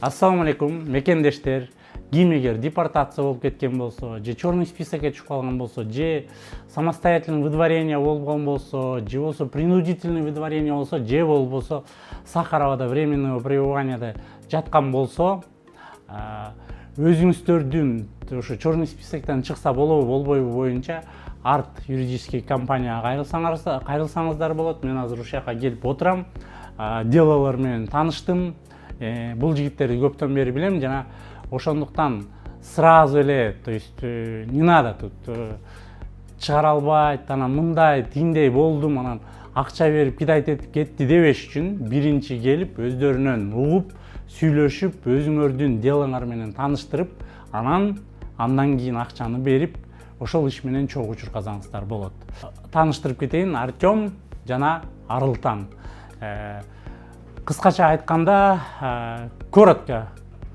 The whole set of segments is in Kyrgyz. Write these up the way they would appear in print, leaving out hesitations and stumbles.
Ассаламу алейкум, мекендештер. Ким эгер депортация болуп кеткен болсо, же черный списокке түшүп калган болсо, же самостоятельный выдворение болгон болсо, же болсо принудительный выдворение болсо, же болбосо Сахаровада временного пребыванияда жаткан болсо, өзүңүздөрдүн ошо черный списоктон чыкса болобу болбойбу боюнча арт юридический компанияга кайрылсаңыздар болот. Мен азыр ушул жака келип отурам, делолор менен тааныштым. Бул жигиттерди көптөн бери билем, жана ошондуктан сразу эле, то есть не надо тут чыгара албайт, анан мындай тиндей болдум, анан акча берип кидайт этип кетти дебеш үчүн биринчи келип өздөрүнөн угуп, сүйлөшүп, өзүңөрдүн делоңар менен тааныштырып, андан кийин акчаны берип, ошол иш менен чогуу чуркасаңыздар болот. Тааныштырып кетейин, Артем жана Арылтан. Кыскача айтканда, коротко,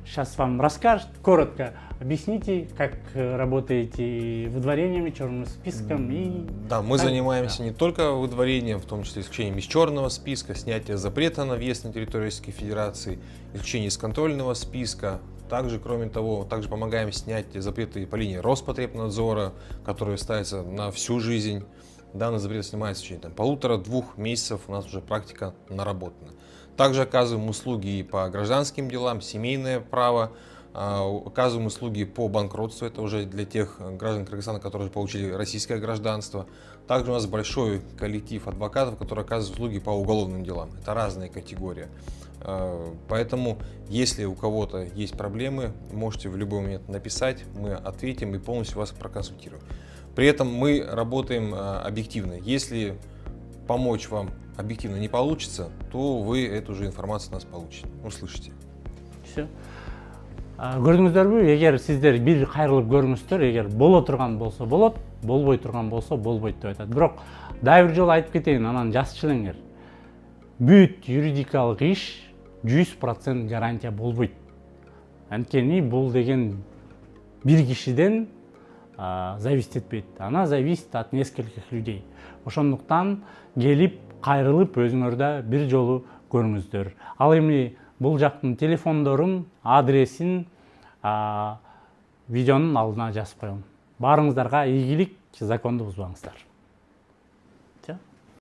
сейчас вам расскажут, коротко объясните, как работаете выдворениями, черным списком и... Да, мы занимаемся не только выдворением, в том числе исключением из черного списка, снятие запрета на въезд на территорию Российской Федерации, исключение из контрольного списка. Также, кроме того, также помогаем снять запреты по линии Роспотребнадзора, которые ставятся на всю жизнь. Данный запрет снимается в течение 1,5–2 месяцев, у нас уже практика наработана. Также оказываем услуги и по гражданским делам, семейное право, оказываем услуги по банкротству, это уже для тех граждан Кыргызстана, которые получили российское гражданство. Также у нас большой коллектив адвокатов, которые оказывают услуги по уголовным делам. Это разные категории. Поэтому, если у кого-то есть проблемы, можете в любой момент написать, мы ответим и полностью вас проконсультируем. При этом мы работаем объективно. Если помочь вам объективно не получится, то вы эту же информацию от нас получите, услышите. Все. Көрдүңүздөрбү, эгер сиздер бир кайрылып көрүңүздөр, эгер боло турган болсо болот, болбой турган болсо болбойт деп айтат. Бирок дагы бир жолу айтып кетейин, анан жазчы элеңер. Бүт юридикалык иш 100% гарантия болбойт. Анткени бул деген бир кишиден зависит этпейт. Она зависит от нескольких людей. Ошондуктан келип кайрылып өзүңөрдө бир жолу көрүңүздөр. Ал эми бул жактын телефондорун, адресин видеонун алдына жазып коем. Баарыңыздарга ийгилик, законду бузбаңыздар.